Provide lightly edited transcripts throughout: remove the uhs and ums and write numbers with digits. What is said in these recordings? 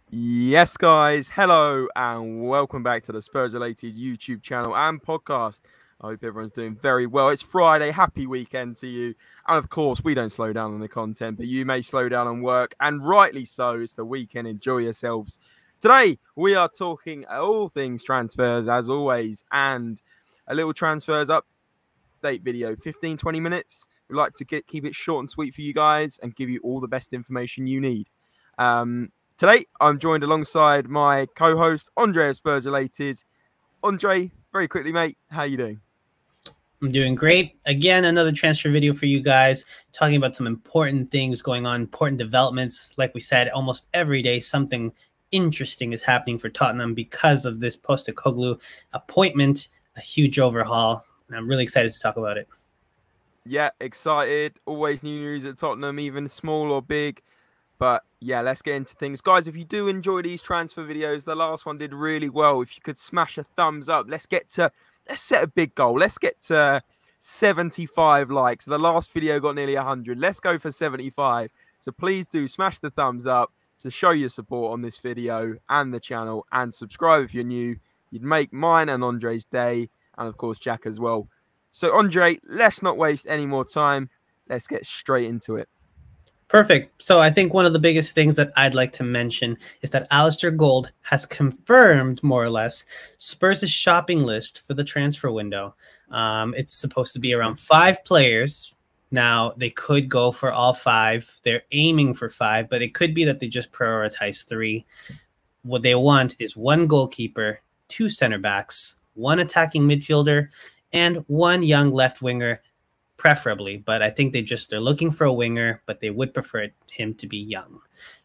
Yes, guys. Hello and welcome back to the Spurs-related YouTube channel and podcast. I hope everyone's doing very well. It's Friday. Happy weekend to you. And of course, we don't slow down on the content, but you may slow down on work, and rightly so. It's the weekend. Enjoy yourselves. Today, we are talking all things transfers, as always, and a little transfers update video, 15-20 minutes. We like to keep it short and sweet for you guys and give you all the best information you need. Today, I'm joined alongside my co-host, Andre of SpursRelated. Andre, very quickly, mate, how you doing? I'm doing great. Again, another transfer video for you guys, talking about some important things going on, important developments. Like we said, almost every day, something interesting is happening for Tottenham because of this Postecoglou appointment, a huge overhaul. And I'm really excited to talk about it. Yeah, excited. Always new news at Tottenham, even small or big. But yeah, let's get into things. Guys, if you do enjoy these transfer videos, the last one did really well. If you could smash a thumbs up, let's set a big goal. Let's get to 75 likes. The last video got nearly 100. Let's go for 75. So please do smash the thumbs up to show your support on this video and the channel, and subscribe if you're new. You'd make mine and Andre's day, and of course Jack as well. So Andre, let's not waste any more time. Let's get straight into it. Perfect. So I think one of the biggest things that I'd like to mention is that Alasdair Gold has confirmed, more or less, Spurs' shopping list for the transfer window. It's supposed to be around 5 players. Now, they could go for all 5. They're aiming for 5, but it could be that they just prioritize 3. What they want is 1 goalkeeper, 2 center backs, 1 attacking midfielder, and 1 young left winger, preferably, but I think they're looking for a winger, but they would prefer him to be young.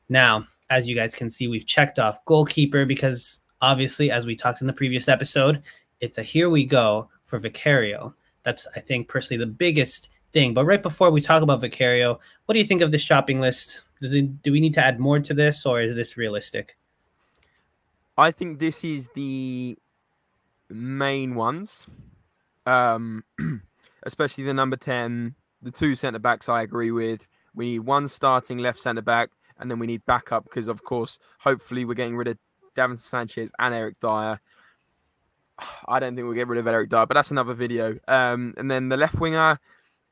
Now, as you guys can see, we've checked off goalkeeper because obviously, as we talked in the previous episode, it's a here we go for Vicario. That's, I think, personally the biggest thing. But right before we talk about Vicario, what do you think of this shopping list? Do we need to add more to this, or is this realistic? I think this is the main ones. Especially the number 10, the 2 centre-backs I agree with. We need 1 starting left centre-back, and then we need backup because, of course, hopefully we're getting rid of Davinson Sanchez and Eric Dyer. I don't think we'll get rid of Eric Dyer, but that's another video. And then the left winger,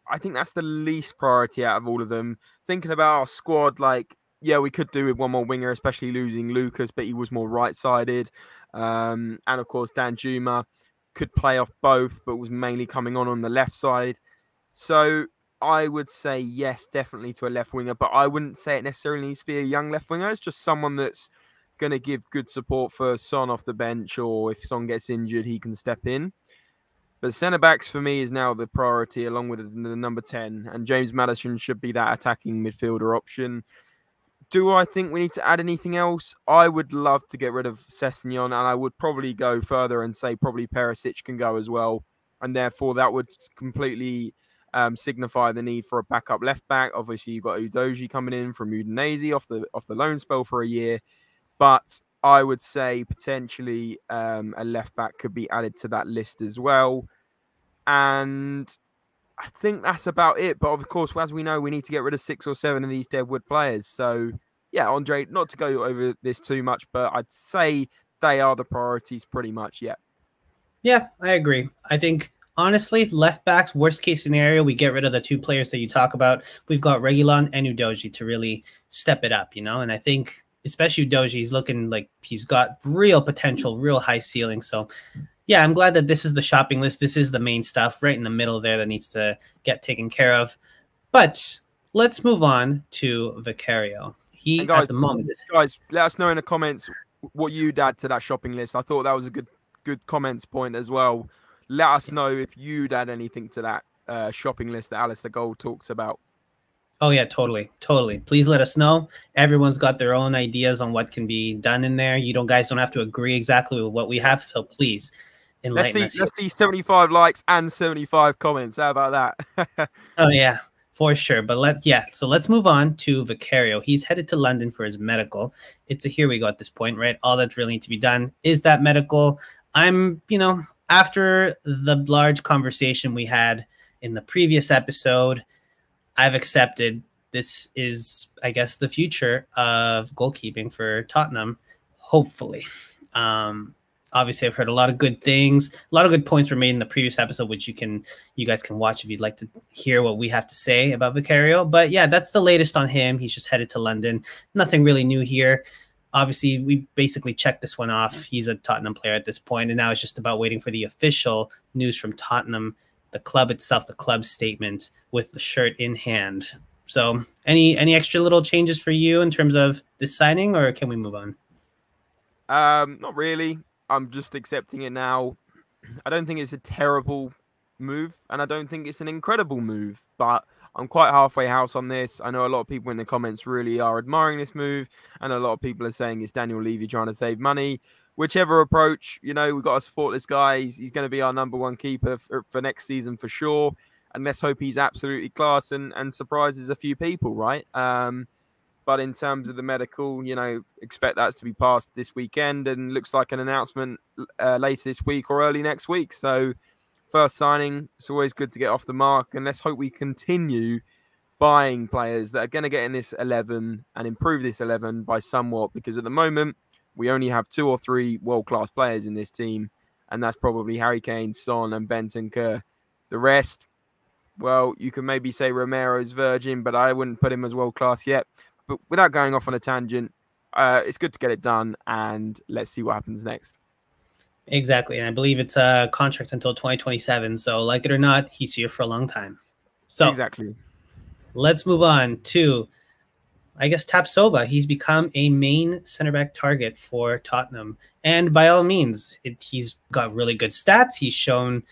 I think that's the least priority out of all of them. Thinking about our squad, like, yeah, we could do with 1 more winger, especially losing Lucas, but he was more right-sided. And, of course, Danjuma could play off both, but was mainly coming on the left side. So I would say yes, definitely to a left winger, but I wouldn't say it necessarily needs to be a young left winger. It's just someone that's going to give good support for Son off the bench, or if Son gets injured, he can step in. But centre-backs for me is now the priority, along with the number 10, and James Maddison should be that attacking midfielder option. Do I think we need to add anything else? I would love to get rid of Sessegnon, and I would probably go further and say probably Perisic can go as well. And therefore, that would completely signify the need for a backup left back. Obviously, you've got Udogie coming in from Udinese off the loan spell for a year. But I would say potentially a left back could be added to that list as well. And I think that's about it. But of course, as we know, we need to get rid of 6 or 7 of these deadwood players. So, yeah, Andre, not to go over this too much, but I'd say they are the priorities pretty much, yeah. Yeah, I agree. I think, honestly, left backs, worst case scenario, we get rid of the 2 players that you talk about. We've got Reguilon and Udogie to really step it up, you know? And I think, especially Udogie, he's looking like he's got real potential, real high ceiling. So, yeah, I'm glad that this is the shopping list. This is the main stuff right in the middle there that needs to get taken care of. But let's move on to Vicario. He, guys, at the moment, guys, let us know in the comments what you'd add to that shopping list. I thought that was a good comments point as well. Let us know if you'd add anything to that shopping list that Alasdair Gold talks about. Oh, yeah, totally. Please let us know. Everyone's got their own ideas on what can be done in there. Guys don't have to agree exactly with what we have, so please enlighten us. Let's see 75 likes and 75 comments. How about that? Oh, yeah, for sure. But let's move on to Vicario. He's headed to London for his medical. It's a here we go at this point, right? All that's really need to be done is that medical. After the large conversation we had in the previous episode, I've accepted this is, I guess, the future of goalkeeping for Tottenham, hopefully. Obviously, I've heard a lot of good things. A lot of good points were made in the previous episode, which you guys can watch if you'd like to hear what we have to say about Vicario. But yeah, that's the latest on him. He's just headed to London. Nothing really new here. Obviously, we basically checked this one off. He's a Tottenham player at this point, and now it's just about waiting for the official news from Tottenham, the club itself, the club statement with the shirt in hand. So any extra little changes for you in terms of this signing, or can we move on? Not really. I'm just accepting it now. I don't think it's a terrible move, and I don't think it's an incredible move, but I'm quite halfway house on this. I know a lot of people in the comments really are admiring this move, and a lot of people are saying it's Daniel Levy trying to save money. Whichever approach, we've got to support this guy. He's going to be our #1 keeper for next season for sure. And let's hope he's absolutely class and surprises a few people, right? But in terms of the medical, expect that to be passed this weekend, and looks like an announcement later this week or early next week. So first signing, it's always good to get off the mark, and let's hope we continue buying players that are going to get in this 11 and improve this 11 by somewhat, because at the moment we only have 2 or 3 world-class players in this team, and that's probably Harry Kane, Son and Bentancur. The rest, well, you can maybe say Romero's virgin, but I wouldn't put him as world-class yet. But without going off on a tangent, it's good to get it done, and let's see what happens next. Exactly, and I believe it's a contract until 2027, so like it or not, he's here for a long time. So exactly. Let's move on to, I guess, Tapsoba. He's become a main center-back target for Tottenham, and by all means, he's got really good stats. He's shown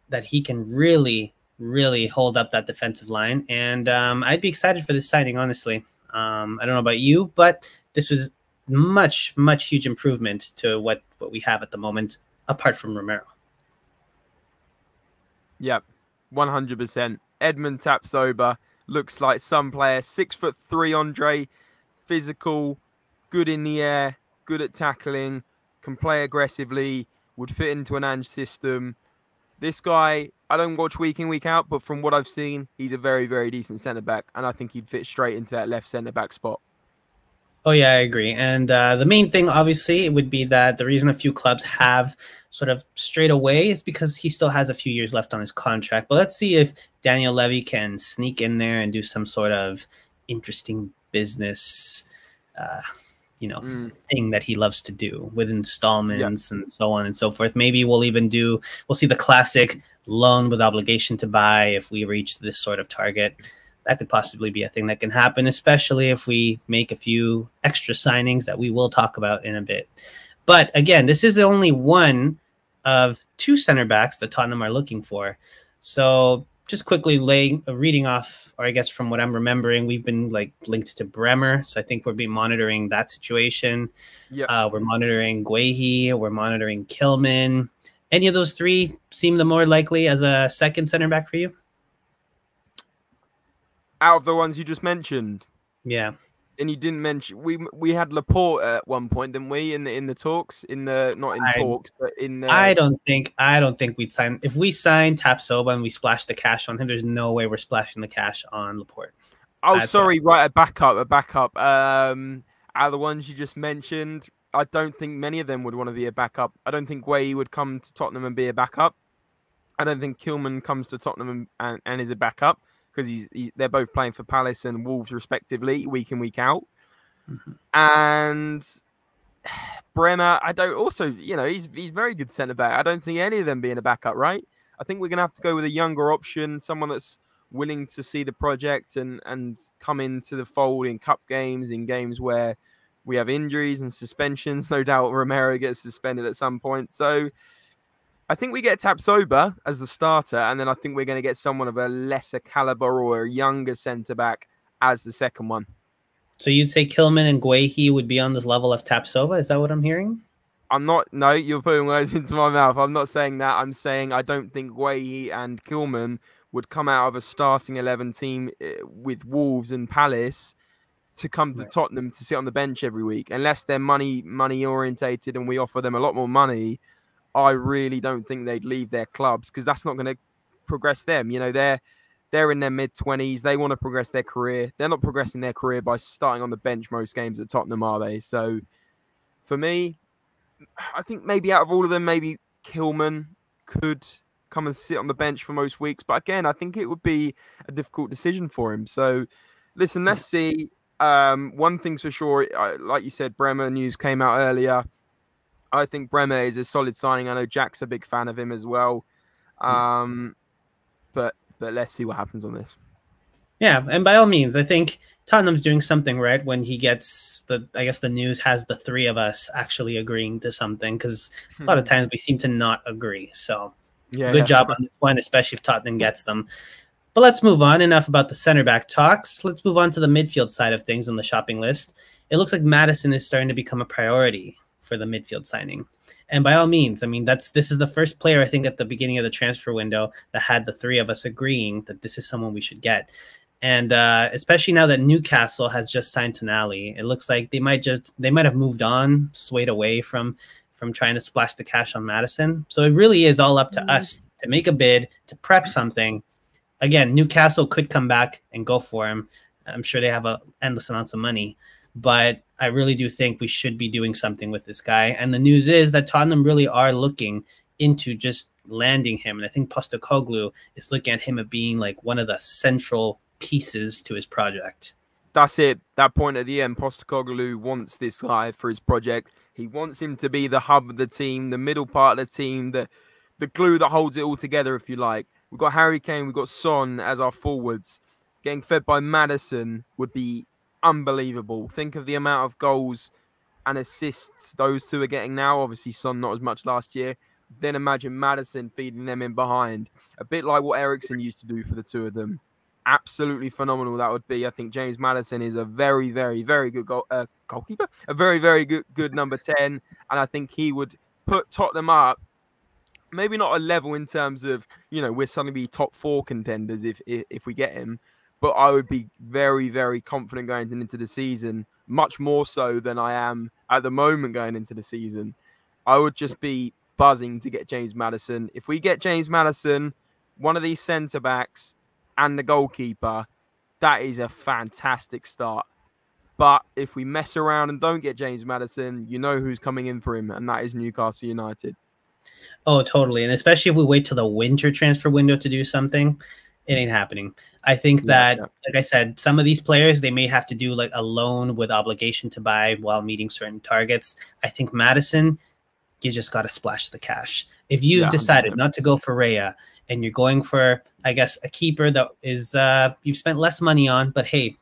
that he can really hold up that defensive line, and I'd be excited for this signing, honestly. I don't know about you, but this was much huge improvement to what we have at the moment, apart from Romero. Yep, 100%. Edmund Tapsoba looks like some player. 6'3" Andre, physical, good in the air, good at tackling, can play aggressively, would fit into an Ange system. This guy, I don't watch week in, week out, but from what I've seen, he's a very decent centre-back, and I think he'd fit straight into that left centre-back spot. Oh, yeah, I agree. And the main thing, obviously, would be that the reason a few clubs have sort of strayed away is because he still has a few years left on his contract. But let's see if Daniel Levy can sneak in there and do some sort of interesting business thing that he loves to do with installments and so on and so forth. Maybe we'll see the classic loan with obligation to buy if we reach this sort of target. That could possibly be a thing that can happen, especially if we make a few extra signings that we will talk about in a bit. But again, this is only one of 2 center backs that Tottenham are looking for. So just quickly reading off, or I guess from what I'm remembering, we've been linked to Bremer. So I think we'll be monitoring that situation. We're monitoring Guehi. We're monitoring Kilman. Any of those 3 seem the more likely as a second center back for you? Out of the ones you just mentioned? Yeah. And you didn't mention, we had Laporte at one point, didn't we? In the talks, but in the. I don't think we'd sign, if we sign Tapsoba and we splash the cash on him. There's no way we're splashing the cash on Laporte. Oh, sorry, right, a backup. Out of the ones you just mentioned, I don't think many of them would want to be a backup. I don't think Guehi would come to Tottenham and be a backup. I don't think Kilman comes to Tottenham and is a backup, because they're both playing for Palace and Wolves respectively, week in, week out. And Bremer, he's very good centre-back. I don't see any of them being a backup, right? I think we're going to have to go with a younger option, someone that's willing to see the project and come into the fold in cup games, in games where we have injuries and suspensions. No doubt Romero gets suspended at some point. So I think we get Tapsoba as the starter, and then I think we're going to get someone of a lesser caliber or a younger centre-back as the second one. So you'd say Kilman and Guehi would be on this level of Tapsoba? Is that what I'm hearing? No, you're putting words into my mouth. I'm not saying that. I'm saying I don't think Guehi and Kilman would come out of a starting 11 team with Wolves and Palace to come to Tottenham to sit on the bench every week. Unless they're money orientated and we offer them a lot more money, I really don't think they'd leave their clubs, because that's not going to progress them. They're in their mid-20s. They want to progress their career. They're not progressing their career by starting on the bench most games at Tottenham, are they? So for me, I think maybe out of all of them, maybe Kilman could come and sit on the bench for most weeks. But again, I think it would be a difficult decision for him. So listen, let's see. One thing's for sure, like you said, Bremer news came out earlier. I think Bremer is a solid signing. I know Jack's a big fan of him as well. But let's see what happens on this. Yeah, and by all means, I think Tottenham's doing something right when he gets I guess the news has the three of us actually agreeing to something, because a lot of times we seem to not agree. So good job on this one, especially if Tottenham gets them. But let's move on. Enough about the center back talks. Let's move on to the midfield side of things on the shopping list. It looks like Maddison is starting to become a priority for the midfield signing. And by all means, I mean, this is the first player, I think, at the beginning of the transfer window that had the three of us agreeing that this is someone we should get. And especially now that Newcastle has just signed Tonali, it looks like they might have moved on, swayed away from trying to splash the cash on Maddison. So it really is all up to us to make a bid, to prep something. Again, Newcastle could come back and go for him. I'm sure they have endless amounts of money, but I really do think we should be doing something with this guy. And the news is that Tottenham really are looking into just landing him. And I think Postecoglou is looking at him as being like one of the central pieces to his project. That's it. That point at the end, Postecoglou wants this guy for his project. He wants him to be the hub of the team, the middle part of the team, the glue that holds it all together, if you like. We've got Harry Kane, we've got Son as our forwards. Getting fed by Maddison would be unbelievable. Think of the amount of goals and assists those two are getting now. Obviously, Son not as much last year. Then imagine Maddison feeding them in behind. A bit like what Eriksen used to do for the two of them. Absolutely phenomenal that would be. I think James Maddison is a very, very, very good goalkeeper. A very, very good number 10. And I think he would put Tottenham up. Maybe not a level in terms of, we're suddenly top 4 contenders if we get him. But I would be very, very confident going into the season, much more so than I am at the moment going into the season. I would just be buzzing to get James Maddison. If we get James Maddison, one of these centre-backs, and the goalkeeper, that is a fantastic start. But if we mess around and don't get James Maddison, you know who's coming in for him, and that is Newcastle United. Oh, totally. And especially if we wait till the winter transfer window to do something, it ain't happening. I think that, like I said, some of these players, they may have to do like a loan with obligation to buy while meeting certain targets. I think Maddison, you just got to splash the cash. If you've decided not to go for Raya and you're going for, I guess, a keeper that is you've spent less money on, but hey,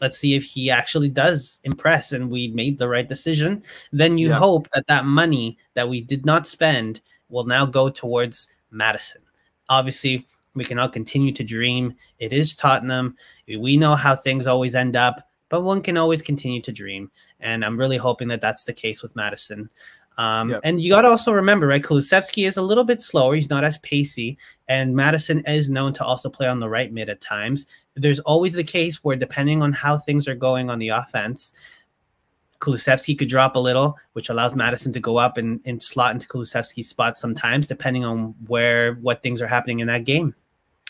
let's see if he actually does impress and we made the right decision, then you hope that that money that we did not spend will now go towards Maddison. Obviously, we can all continue to dream. It is Tottenham. We know how things always end up, but one can always continue to dream. And I'm really hoping that that's the case with Maddison. And you got to also remember, right, Kulusevski is a little bit slower. He's not as pacey. And Maddison is known to also play on the right mid at times. There's always the case where, depending on how things are going on the offense, Kulusevski could drop a little, which allows Maddison to go up and slot into Kulusevski's spot sometimes, depending on what things are happening in that game.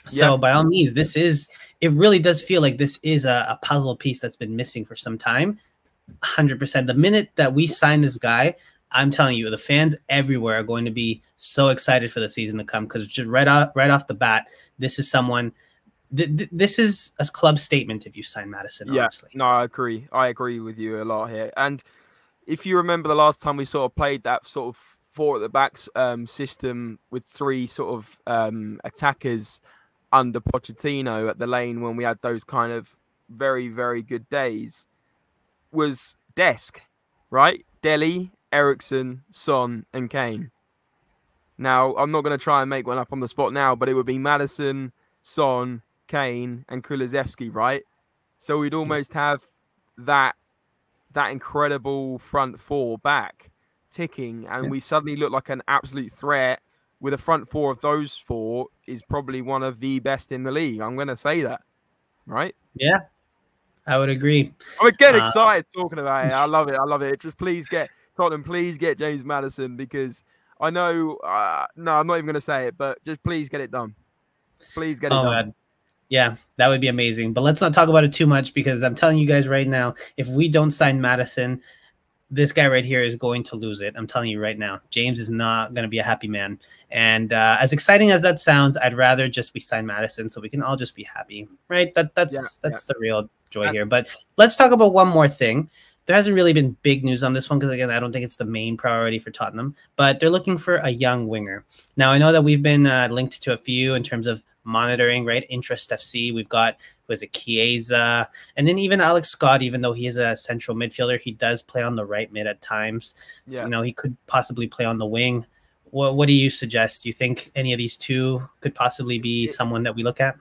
So by all means, it really does feel like this is a puzzle piece that's been missing for some time. 100%. The minute that we sign this guy, I'm telling you, the fans everywhere are going to be so excited for the season to come, because just right off the bat, this is someone. This is a club statement if you sign Maddison. Honestly. No, I agree. I agree with you a lot here. And if you remember the last time we sort of played that sort of 4 at the back system with 3 sort of attackers under Pochettino at the lane, when we had those kind of very, very good days, was Desk, right? Dele, Eriksen, Son, and Kane. Now, I'm not going to try and make one up on the spot now, but it would be Maddison, Son, Kane, and Kulusevski, right? So we'd almost have that incredible front 4 back ticking, and we suddenly look like an absolute threat. With a front 4 of those 4 is probably one of the best in the league. I'm going to say that, right? Yeah, I would agree. I'm getting excited talking about it. I love it. I love it. Just please get Tottenham. Please get James Maddison, because I know. No, I'm not even going to say it, but just please get it done. Please get it done. Man. Yeah, that would be amazing. But let's not talk about it too much, because I'm telling you guys right now, if we don't sign Maddison, this guy right here is going to lose it. I'm telling you right now. James is not going to be a happy man. And as exciting as that sounds, I'd rather just we sign Maddison so we can all just be happy, right? That's the real joy here. But let's talk about one more thing. There hasn't really been big news on this one because, again, I don't think it's the main priority for Tottenham. But they're looking for a young winger. Now, I know that we've been linked to a few in terms of monitoring, right? Interest FC. We've got, was it Chiesa? And then even Alex Scott, even though he is a central midfielder, he does play on the right mid at times. So, you know, he could possibly play on the wing. What do you suggest? Do you think any of these two could possibly be someone that we look at?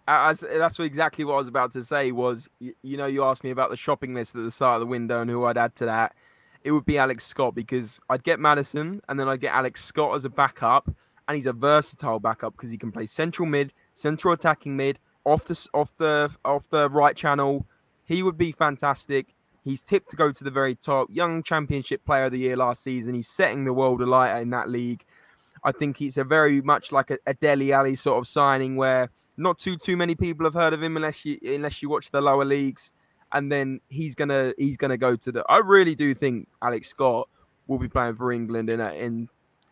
That's exactly what I was about to say. Was, you know, you asked me about the shopping list at the start of the window and who I'd add to that. It would be Alex Scott, because I'd get Maddison and then I'd get Alex Scott as a backup, and he's a versatile backup because he can play central mid, central attacking mid, off the right channel. He would be fantastic. He's tipped to go to the very top. Young Championship Player of the Year last season. He's setting the world alight in that league. I think he's a very much like a Dele Alli sort of signing, where not too many people have heard of him unless you watch the lower leagues. And then he's gonna go to the. I really do think Alex Scott will be playing for England in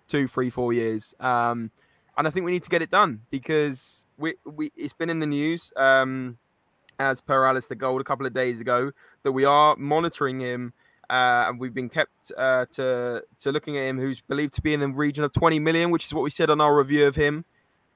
2, 3, 4 years. And I think we need to get it done, because it's been in the news, as per Alasdair Gold a couple of days ago, that we are monitoring him, and we've been kept to looking at him, who's believed to be in the region of 20 million, which is what we said on our review of him.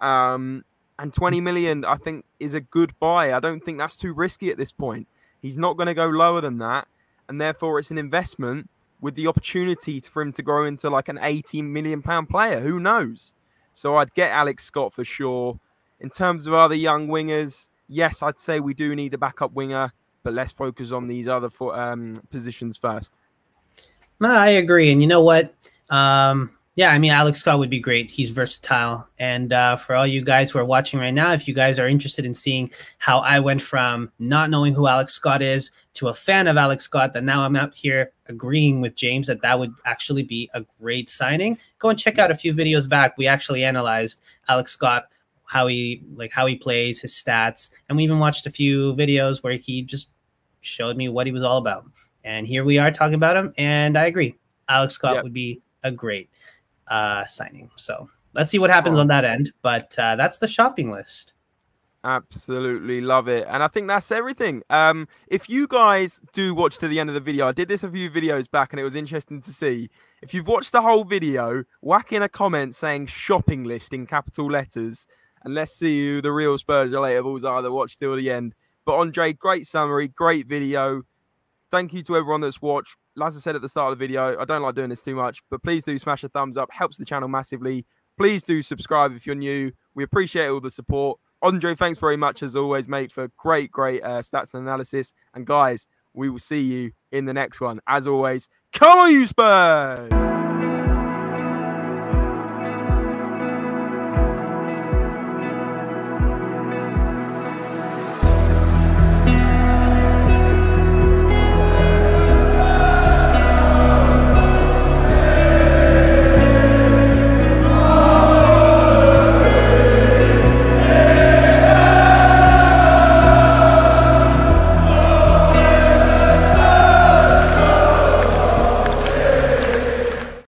And 20 million, I think, is a good buy. I don't think that's too risky at this point. He's not going to go lower than that, and therefore it's an investment with the opportunity for him to grow into like an 18 million pound player. Who knows? So I'd get Alex Scott for sure. In terms of other young wingers, yes, I'd say we do need a backup winger, but let's focus on these other positions first. I agree. And you know what? Yeah, I mean, Alex Scott would be great. He's versatile. And for all you guys who are watching right now, if you guys are interested in seeing how I went from not knowing who Alex Scott is to a fan of Alex Scott, that now I'm out here agreeing with James that would actually be a great signing, go and check out a few videos back. We actually analyzed Alex Scott, how he plays, his stats, and we even watched a few videos where he just showed me what he was all about. And here we are talking about him, and I agree. Alex Scott would be a great signing. So let's see what happens on that end. But that's the shopping list. Absolutely love it. And I think that's everything. If you guys do watch to the end of the video, I did this a few videos back and it was interesting to see. If you've watched the whole video, whack in a comment saying shopping list in capital letters, and let's see who the real Spurs relatables are that watched till the end. But Andre, great summary, great video. Thank you to everyone that's watched. As I said at the start of the video, I don't like doing this too much, but please do smash a thumbs up. Helps the channel massively. Please do subscribe if you're new. We appreciate all the support. Andre, thanks very much as always, mate, for great stats and analysis. And guys, we will see you in the next one. As always, come on, you Spurs!